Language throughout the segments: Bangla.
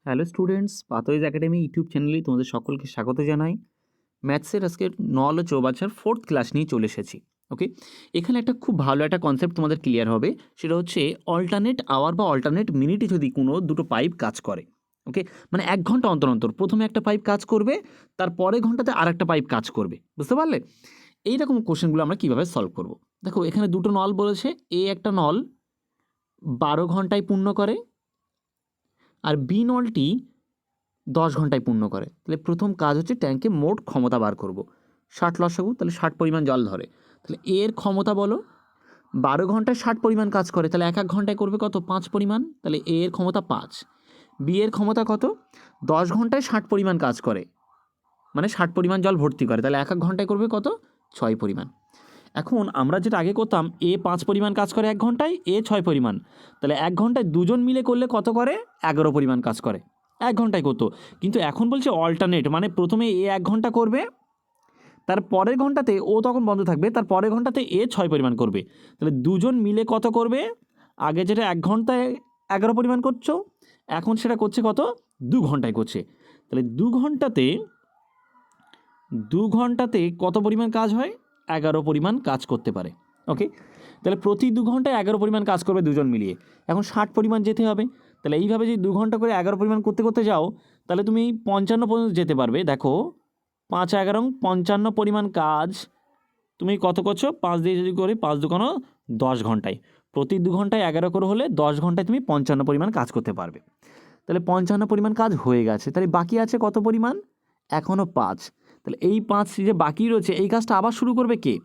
Hello students, pathways academy YouTube চ্যানেলে তোমাদের সকলকে স্বাগত জানাই। ম্যাথসের আজকের নল ও চৌবাচ্চার 4th ক্লাস নিয়ে চলে এসেছি। ওকে, এখানে একটা খুব ভালো একটা কনসেপ্ট তোমাদের ক্লিয়ার হবে, সেটা হচ্ছে অল্টারনেট আওয়ার বা অল্টারনেট মিনিটে যদি কোনো দুটো পাইপ কাজ করে। ওকে, মানে 1 ঘন্টা অন্তর অন্তর প্রথমে একটা পাইপ কাজ করবে, তার পরের ঘন্টাতে আর একটা পাইপ কাজ করবে। বুঝতে পারলে? এইরকম কোশ্চেনগুলো আমরা কীভাবে সলভ করব। দেখো, এখানে দুটো নল বলেছে। একটা নল 12 ঘন্টায় পূর্ণ করে, আর বি নলটি 10 ঘন্টায় পূর্ণ করে। তাহলে প্রথম কাজ হচ্ছে ট্যাঙ্কে মোট ক্ষমতা বার করব। 60 লসাগু, তাহলে 60 পরিমাণ জল ধরে। তাহলে এর ক্ষমতা বলো, 12 ঘন্টায় 60 পরিমাণ কাজ করে, তাহলে এক ঘন্টায় করবে কত? 5 পরিমাণ। তাহলে এর ক্ষমতা 5। বি এর ক্ষমতা কত? 10 ঘন্টায় 60 পরিমাণ কাজ করে, মানে 60 পরিমাণ জল ভর্তি করে, তাহলে এক ঘন্টায় করবে কত? 6 পরিমাণ। এখন আমরা যেটা আগে করতাম, এ 5 পরিমাণ কাজ করে 1 ঘন্টায়, এ 6 পরিমাণ, তাহলে 1 ঘন্টায় দুজন মিলে করলে কত করে? 11 পরিমাণ কাজ করে, 1 ঘন্টায় করতো। কিন্তু এখন বলছে অল্টারনেট, মানে প্রথমে এ 1 ঘন্টা করবে, তার পরের ঘন্টাতে ও তখন বন্ধ থাকবে, তার পরের ঘন্টাতে এ 6 পরিমাণ করবে। তাহলে দুজন মিলে কত করবে? আগে যেটা 1 ঘন্টায় 11 পরিমাণ করছো, এখন সেটা করছে কত? 2 ঘন্টায় করছে। তাহলে 2 ঘন্টাতে কত পরিমাণ কাজ হয়? 11 পরিমাণ কাজ করতে পারে। ওকে, তাহলে প্রতি 2 ঘন্টায় 11 পরিমাণ কাজ করবে দুজন মিলিয়ে। এখন 60 পরিমাণ যেতে হবে। তাহলে এইভাবে যদি 2 ঘন্টা করে 11 পরিমাণ করতে করতে যাও, তাহলে তুমি 55 পর্যন্ত যেতে পারবে। দেখো, 5 11 55 পরিমাণ কাজ তুমি কত করছো? 5 দিয়ে যদি করি, 5 দুগুণ 10 ঘন্টায়। প্রতি 2 ঘন্টায় 11 করে হলে 10 ঘন্টায় তুমি 55 পরিমাণ কাজ করতে পারবে। তাহলে 55 পরিমাণ কাজ হয়ে গেছে। তাহলে বাকি আছে কত পরিমাণ? এখনও 5। তাহলে এই 5 যে বাকি রয়েছে, এই কাজটা আবার শুরু করবে কে?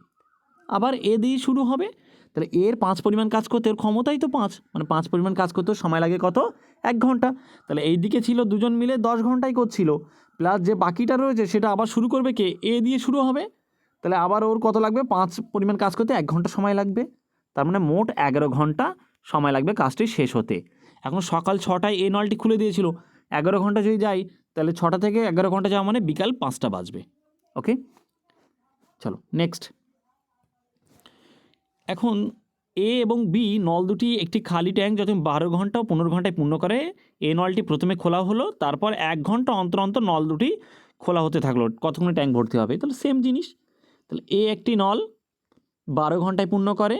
আবার এ দিয়ে শুরু হবে। তাহলে এর 5 পরিমাণ কাজ করতে ওর ক্ষমতাই তো 5, মানে 5 পরিমাণ কাজ করতেও সময় লাগে কত? 1 ঘন্টা। তাহলে এই দিকে ছিল দুজন মিলে 10 ঘন্টায় করছিল, প্লাস যে বাকিটা রয়েছে সেটা আবার শুরু করবে কে? এ দিয়ে শুরু হবে। তাহলে আবার ওর কত লাগবে? 5 পরিমাণ কাজ করতে 1 ঘন্টা সময় লাগবে। তার মানে মোট 11 ঘন্টা সময় লাগবে কাজটি শেষ হতে। এখন সকাল 6টায় এ নলটি খুলে দিয়েছিল, 11 ঘন্টা যদি যাই, তাহলে 6টা থেকে 11 ঘন্টা যাওয়া মানে বিকাল 5টা বাজবে। ওকে, চলো নেক্সট। এখন এ এবং বি নল দুটি একটি খালি ট্যাঙ্ক যখন 12 ঘন্টা ও 15 ঘন্টায় পূর্ণ করে, এ নলটি প্রথমে খোলা হলো, তারপর 1 ঘন্টা অন্তর অন্তর নল দুটি খোলা হতে থাকলো। কতক্ষণে ট্যাঙ্ক ভর্তি হবে? তাহলে সেম জিনিস। তাহলে এ একটি নল 12 ঘন্টায় পূর্ণ করে,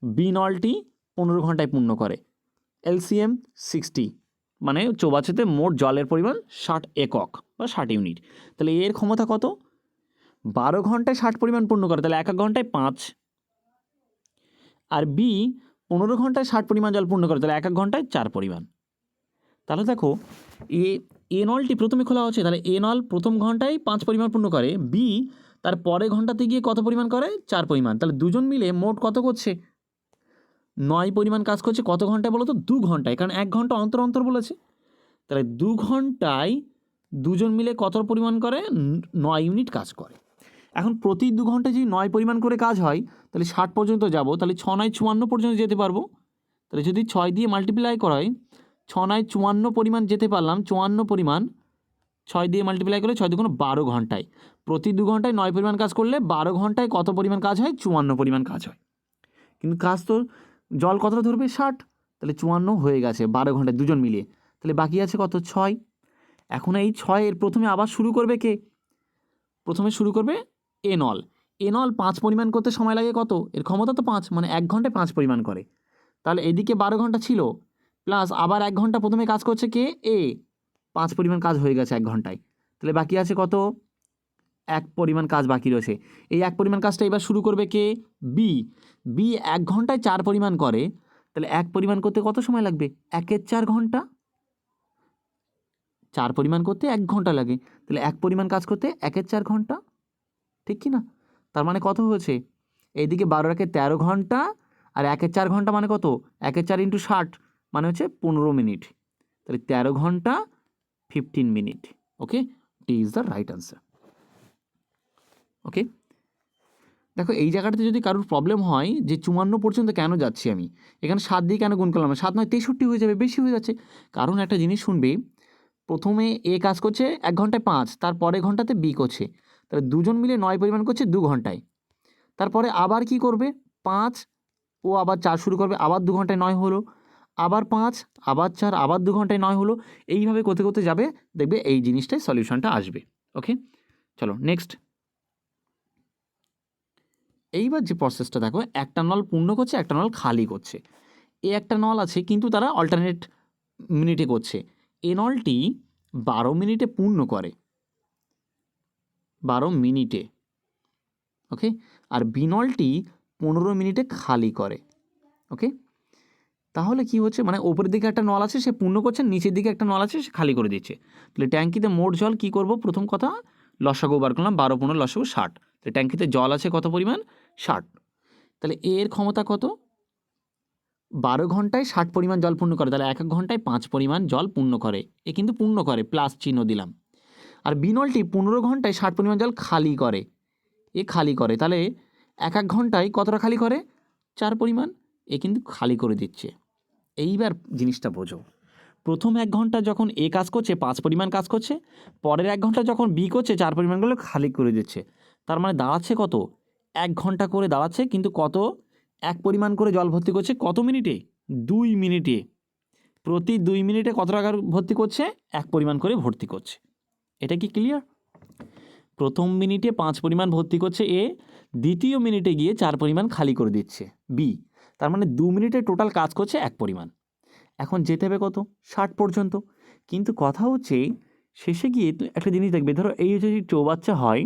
বি নলটি 15 ঘন্টায় পূর্ণ করে। এলসিএম 60, মানে চৌবাচ্চাতে মোট জলের পরিমাণ 60 একক বা 60 ইউনিট। তাহলে এর ক্ষমতা কত? 12 ঘন্টায় 60 পরিমাণ পূর্ণ করে, তাহলে 1 ঘন্টায় 5। আর বি 15 ঘন্টায় 60 পরিমাণ জল পূর্ণ করে, তাহলে 1 ঘন্টায় 4 পরিমাণ। তাহলে দেখো, এ নলটি প্রথমে খোলা হচ্ছে, তাহলে এ নল প্রথম ঘন্টায় 5 পরিমাণ পূর্ণ করে, বি তার পরের ঘন্টাতে গিয়ে কত পরিমাণ করে? 4 পরিমাণ। তাহলে দুজন মিলে মোট কত করছে? 9 পরিমাণ কাজ করছে। কত ঘন্টায় বলো তো? 2 ঘন্টায়, কারণ 1 ঘন্টা অন্তর অন্তর বলেছে। তাহলে 2 ঘন্টায় দুজন মিলে কত পরিমাণ করে? 9 ইউনিট কাজ করে। এখন প্রতি 2 ঘন্টায় যদি 9 পরিমাণ করে কাজ হয়, তাহলে 60 পর্যন্ত যাব, তাহলে 6 9 54 পর্যন্ত যেতে পারবো। তাহলে যদি 6 দিয়ে মাল্টিপ্লাই করা হয়, 6 9 54 পরিমাণ যেতে পারলাম। 54 পরিমাণ 6 দিয়ে মাল্টিপ্লাই করে 6 দুগুণ 12 ঘন্টায়। প্রতি 2 ঘন্টায় 9 পরিমাণ কাজ করলে 12 ঘন্টায় কত পরিমাণ কাজ হয়? 54 পরিমাণ কাজ হয়। কিন্তু কাজ তো জল কতটা ধরবে? 60। তাহলে 54 হয়ে গেছে 12 ঘন্টায় দুজন মিলিয়ে। তাহলে বাকি আছে কত? 6। এখন এই 6 এর প্রথমে আবার শুরু করবে কে? প্রথমে শুরু করবে এ নল। এ নল 5 পরিমাণ করতে সময় লাগে কত? এর ক্ষমতা তো 5, মানে 1 ঘন্টায় 5 পরিমাণ করে। তাহলে এদিকে 12 ঘন্টা ছিল, প্লাস আবার 1 ঘন্টা প্রথমে কাজ করছে কে? এ। 5 পরিমাণ কাজ হয়ে গেছে 1 ঘন্টায়। তাহলে বাকি আছে কত? 1 পরিমাণ কাজ বাকি রয়েছে। এই 1 পরিমাণ কাজটা এবার শুরু করবে কে? বি। বি 1 ঘন্টায় 4 পরিমাণ করে, তাহলে 1 পরিমাণ করতে কত সময় লাগবে? 1-এর 4 ঘন্টা। 4 পরিমাণ করতে 1 ঘন্টা লাগে, তাহলে 1 পরিমাণ কাজ করতে 1-এর 4 ঘন্টা। ঠিক কি না? তার মানে কত হয়েছে? এইদিকে 12 একে 13 ঘন্টা, আর 1-এর 4 ঘন্টা মানে কত? 1-এর 4 × 60 মানে হচ্ছে 15 মিনিট। তাহলে 13 ঘন্টা 15 minute. Okay, D is the right answer. Okay, দেখো এই জায়গাটাতে যদি কারোর প্রবলেম হয় যে 54 পর্যন্ত কেন যাচ্ছি আমি, এখানে 7 দিয়ে কেন গুণ করলাম? 7 নয় 63 হয়ে যাবে, বেশি হয়ে যাচ্ছে। কারণ একটা জিনিস শুনবে, প্রথমে এ কাজ করছে 1 ঘন্টায় 5, তার পরের ঘন্টাতে বি করছে, তাহলে দুজন মিলে 9 পরিমাণ করছে 2 ঘন্টায়। তারপরে আবার কি করবে? 5 ও আবার 4 শুরু করবে, আবার 2 ঘন্টায় 9 হলো। আবার 5, আবার 4, আবার 2 ঘন্টায় 9 হলো। এইভাবে করতে করতে যাবে, দেখবে এই জিনিসটাই সলিউশনটা আসবে। ওকে, চলো নেক্সট। এইবার যে প্রসেসটা দেখো, একটা নল পূর্ণ করছে, একটা নল খালি করছে। এ একটা নল আছে কিন্তু তারা অল্টারনেট মিনিটে করছে। এ নলটি 12 মিনিটে পূর্ণ করে, 12 মিনিটে। ওকে, আর বি নলটি 15 মিনিটে খালি করে। ওকে, তাহলে কি হচ্ছে, মানে ওপরের দিকে একটা নল আছে সে পূর্ণ করছে, নিচের দিকে একটা নল আছে সে খালি করে দিচ্ছে। তাহলে ট্যাঙ্কিতে মোট জল কি করব, প্রথম কথা লসাগু বার করলাম, 12 15 লসাগু 60। তাহলে ট্যাঙ্কিতে জল আছে কত পরিমাণ, 60। তাহলে এর ক্ষমতা কত, 12 ঘন্টায় 60 পরিমাণ জল পূর্ণ করে, তাহলে এক এক ঘন্টায় 5 পরিমাণ জল পূর্ণ করে। এ কিন্তু পূর্ণ করে, প্লাস চিহ্ন দিলাম। আর বি নলটি 15 ঘন্টায় 60 পরিমাণ জল খালি করে, এ খালি করে, তাহলে এক এক ঘন্টায় কতটা খালি করে, 4 পরিমাণ। এ কিন্তু খালি করে দিচ্ছে। এইবার জিনিসটা বোঝো, প্রথম 1 ঘন্টা যখন এ কাজ করছে 5 পরিমাণ কাজ করছে, পরের 1 ঘন্টা যখন বি করছে 4 পরিমাণগুলো খালি করে দিচ্ছে। তার মানে দাঁড়াচ্ছে কত, 1 ঘন্টা করে দাঁড়াচ্ছে, কিন্তু কত, 1 পরিমাণ করে জল ভর্তি করছে কত মিনিটে, 2 মিনিটে। প্রতি 2 মিনিটে কত টাকা ভর্তি করছে, 1 পরিমাণ করে ভর্তি করছে। এটা কি ক্লিয়ার? প্রথম মিনিটে 5 পরিমাণ ভর্তি করছে এ, দ্বিতীয় মিনিটে গিয়ে 4 পরিমাণ খালি করে দিচ্ছে বি। তার মানে 2 মিনিটে টোটাল কাজ করছে 1 পরিমাণ। এখন যেতে হবে কত, 60 পর্যন্ত। কিন্তু কথা হচ্ছে শেষে গিয়ে একটা জিনিস দেখবে, ধরো এই যদি চৌবাচ্চা হয়,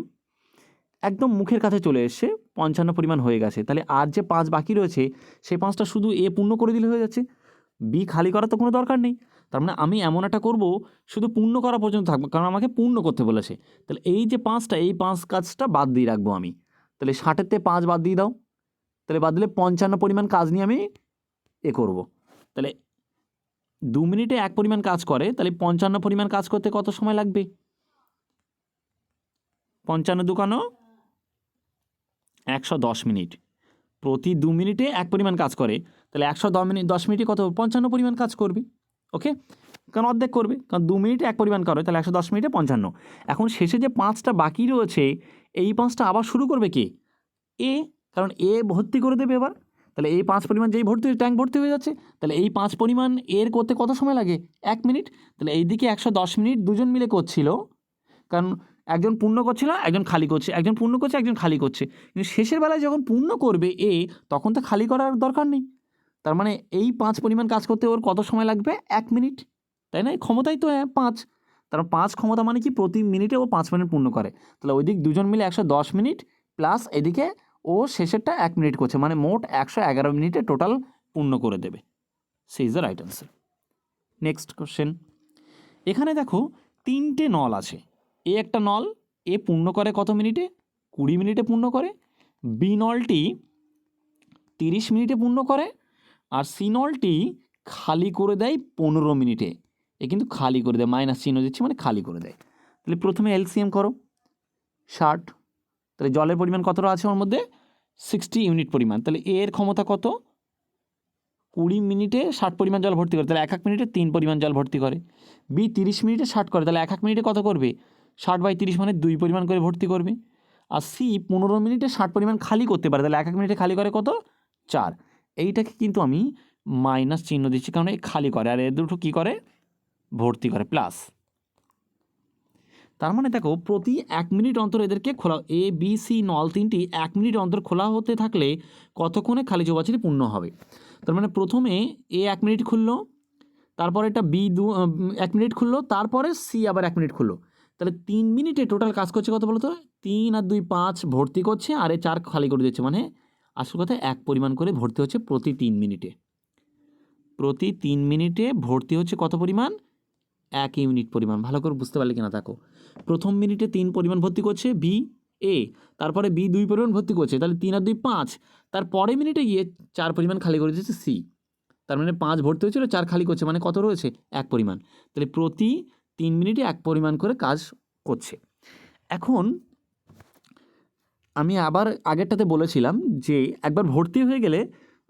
একদম মুখের কাছে চলে এসছে, 55 পরিমাণ হয়ে গেছে, তাহলে আর যে 5 বাকি রয়েছে সেই 5টা শুধু এ পূর্ণ করে দিলে হয়ে যাচ্ছে, বি খালি করার তো কোনো দরকার নেই। তার মানে আমি এমন একটা করব, শুধু পূর্ণ করা পর্যন্ত থাকবো, কারণ আমাকে পূর্ণ করতে বলেছে। তাহলে এই যে 5টা, এই 5 কাজটা বাদ দিয়ে রাখবো আমি। তাহলে 60-এর 5 বাদ দিয়ে দাও, তাহলে বাদ দিলে 55 পরিমাণ কাজ নিয়ে আমি এ করব। তাহলে 2 মিনিটে 1 পরিমাণ কাজ করে, তাহলে 55 পরিমাণ কাজ করতে কত সময় লাগবে, 55 দুকানো 110 মিনিট। প্রতি 2 মিনিটে 1 পরিমাণ কাজ করে, তাহলে 110 মিনিটে কত, 55 পরিমাণ কাজ করবে। ওকে, কারণ অর্ধেক করবে, কারণ 2 মিনিটে 1 পরিমাণ করে, তাহলে 110 মিনিটে 55। এখন শেষে যে 5টা বাকি রয়েছে, এই 5টা আবার শুরু করবে কে, এ, কারণ এ ভর্তি করে দেবে এবার। তাহলে এই 5 পরিমাণ যেই ভর্তি, ট্যাঙ্ক ভর্তি হয়ে যাচ্ছে, তাহলে এই 5 পরিমাণ এর করতে কত সময় লাগে, 1 মিনিট। তাহলে এই দিকে 110 মিনিট দুজন মিলে করছিল, কারণ একজন পূর্ণ করছিল, একজন খালি করছে, একজন পূর্ণ করছে, একজন খালি করছে। কিন্তু শেষের বেলায় যখন পূর্ণ করবে এ, তখন তো খালি করার দরকার নেই। তার মানে এই 5 পরিমাণ কাজ করতে ওর কত সময় লাগবে, 1 মিনিট, তাই না? ক্ষমতাই তো 5। তার 5 ক্ষমতা মানে কি, প্রতি মিনিটে ও 5 মিনিট পূর্ণ করে। তাহলে ওই দিক দুজন মিলে 110 মিনিট, প্লাস এদিকে ও শেষেরটা 1 মিনিট করছে, মানে মোট 111 মিনিটে টোটাল পূর্ণ করে দেবে। C is the right answer. Next question. এখানে দেখো 3টে নল আছে। এ একটা নল, এ পূর্ণ করে কত মিনিটে, 20 মিনিটে পূর্ণ করে। বি নলটি 30 মিনিটে পূর্ণ করে। আর সি নলটি খালি করে দেয় 15 মিনিটে। এ কিন্তু খালি করে দেয়, মাইনাস চিহ্ন দিচ্ছি, মানে খালি করে দেয়। তাহলে প্রথমে এলসিএম করো, 60। তাহলে জলের পরিমাণ কতটা আছে ওর মধ্যে, 60 ইউনিট পরিমাণ। তাহলে এর ক্ষমতা কত, 20 মিনিটে 60 পরিমাণ জল ভর্তি করে, তাহলে 1 মিনিটে 3 পরিমাণ জল ভর্তি করে। বি 30 মিনিটে 60 করে, তাহলে 1 মিনিটে কত করবে, 60/30 মানে 2 পরিমাণ করে ভর্তি করবে। আর সি 15 মিনিটে 60 পরিমাণ খালি করতে পারে, তাহলে 1 মিনিটে খালি করে কত, 4। এইটাকে কিন্তু আমি মাইনাস চিহ্ন দিচ্ছি, কারণ এই খালি করে, আর এর দুটো কী করে, ভর্তি করে, প্লাস। তার মানে দেখো প্রতি 1 মিনিট অন্তর এদেরকে খোলা, এ বি সি নল 3টি 1 মিনিট অন্তর খোলা হতে থাকলে কতক্ষণে খালি চৌবাচ্চাটি পূর্ণ হবে। তার মানে প্রথমে এ 1 মিনিট খুললো, তারপরে এটা বি 1 মিনিট খুললো, তারপরে সি আবার 1 মিনিট খুললো। তাহলে 3 মিনিটে টোটাল কাজ করছে কত বলো তো, 3 আর 2 5 ভর্তি করছে, আর এ 4 খালি করে দিচ্ছে, মানে আসল কথা 1 পরিমাণ করে ভর্তি হচ্ছে প্রতি 3 মিনিটে। প্রতি 3 মিনিটে ভর্তি হচ্ছে কত পরিমাণ, 1 ইউনিট পরিমাণ। ভালো করে বুঝতে পারলে কিনা দেখো, প্রথম মিনিটে 3 পরিমাণ ভর্তি করছে বি এ, তারপরে বি 2 পরিমাণ ভর্তি করছে, তাহলে 3 আর 2 5। তারপরে মিনিটে গিয়ে 4 পরিমাণ খালি করে দিচ্ছে সি। তার মানে 5 ভর্তি হয়েছিল, 4 খালি করছে, মানে কত রয়েছে, 1 পরিমাণ। তাহলে প্রতি 3 মিনিটে 1 পরিমাণ করে কাজ করছে। এখন আমি আবার আগেরটাতে বলেছিলাম যে একবার ভর্তি হয়ে গেলে,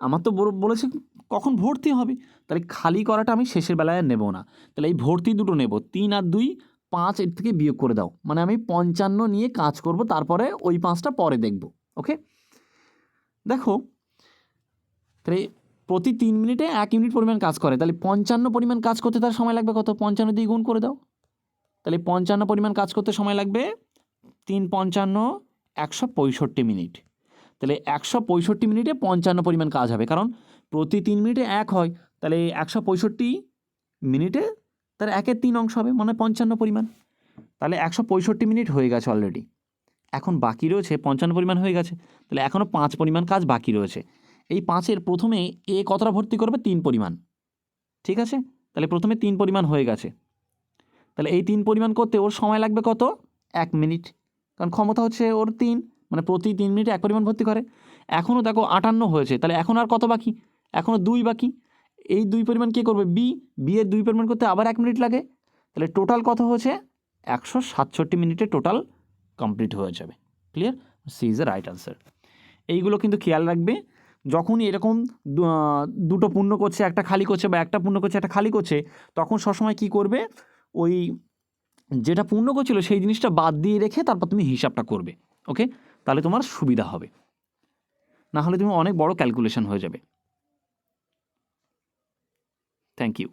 আমার তো বলেছে কখন ভর্তি হবে, তাহলে খালি করাটা আমি শেষের বেলায় আর নেব না। তাহলে এই ভর্তি দুটো নেব, 3 আর 2 5 এর থেকে বিয়োগ করে দাও, মানে আমি 55 নিয়ে কাজ করব, তারপরে ওই 5টা পরে দেখব। ওকে, দেখো তাহলে প্রতি 3 মিনিটে 1 ইউনিট পরিমাণ কাজ করে, তাহলে 55 পরিমাণ কাজ করতে তার সময় লাগবে কত? 55 দিয়ে গুণ করে দাও। তাহলে 55 পরিমাণ কাজ করতে সময় লাগবে 3 55 165 মিনিট। তাহলে 165 মিনিটে 55 পরিমাণ কাজ হবে, কারণ প্রতি 3 মিনিটে 1 হয়, তাহলে 165 মিনিটে তার 1-এর 3 অংশ হবে, মানে 55 পরিমাণ। তাহলে 165 মিনিট হয়ে গেছে অলরেডি। এখন বাকি রয়েছে 55 পরিমাণ হয়ে গেছে, তাহলে এখনও 5 পরিমাণ কাজ বাকি রয়েছে। এই 5-এর প্রথমে এ কতটা ভর্তি করবে? 3 পরিমাণ, ঠিক আছে? তাহলে প্রথমে 3 পরিমাণ হয়ে গেছে, তাহলে এই 3 পরিমাণ করতে ওর সময় লাগবে কত? 1 মিনিট, কারণ ক্ষমতা হচ্ছে ওর 3, মানে প্রতি 3 মিনিটে 1 পরিমাণ ভর্তি করে। এখনও দেখো 58 হয়েছে, তাহলে এখন আর কত বাকি? এখনও 2 বাকি। এই 2 পরিমাণ কে করবে? বি এর 2 পরিমাণ করতে আবার 1 মিনিট লাগে, তাহলে টোটাল কত হয়েছে? 167 মিনিটে টোটাল কমপ্লিট হয়ে যাবে। Clear? C is the right answer. এইগুলো কিন্তু খেয়াল রাখবে, যখনই এরকম দুটো পূর্ণ করছে একটা খালি করছে, বা একটা পূর্ণ করছে একটা খালি করছে, তখন সবসময় কী করবে? ওই যেটা পূর্ণ করছিল সেই জিনিসটা বাদ দিয়ে রেখে তারপর তুমি হিসাবটা করবে। ওকে, তাহলে তোমার সুবিধা হবে, না হলে তুমি অনেক বড় ক্যালকুলেশন হয়ে যাবে। Thank you.